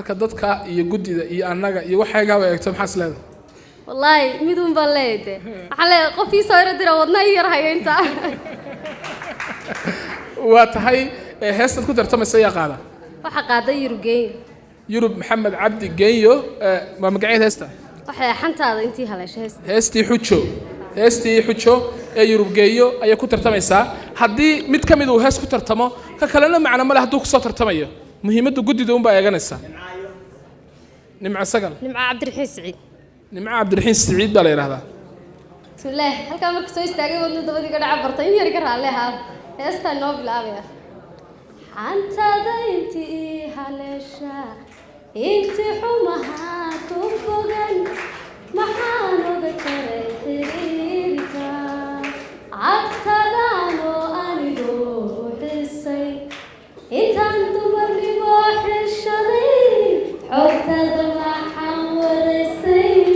marka dadka iyo gudida iyo annaga iyo waxayga way eegto maxaa isleedahay wallahi midun baan leeyahay xalay qofii soo yar wadna yar hayeenta waa tahay heesta ku tartamaysa yaa qaada waxa qaaday yurub maxamed cabdi geeyo ma magaceed heesta waxa xantaada intii haleeshay heestii xujo ee yurub geeyo ayaa ku tartamaysaa haddii mid ka mid uu hees ku tartamo ka kalena macna ma leh hadduu ku soo tartamayo muhiimadda gudida un baa eeganaysaa nimca sagal nimca cabdiraxiin siciid baa la yidhaahdaa bismillah halkaa marka soo istaagay wadnu dabadii ka dhaca bartay in yar ka raalle ahaa heestaa noo bilaabaya xantaada intii haleesha intii xumaha ku fogan maxaan uga jaray xiriirka cagtadaanoo anigoo xisay intaan dumarnimo xishaday xogtada maxaan waraystay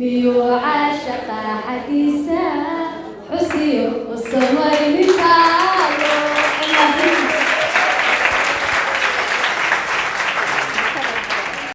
ميو عاشق حديثة حسيو والسماء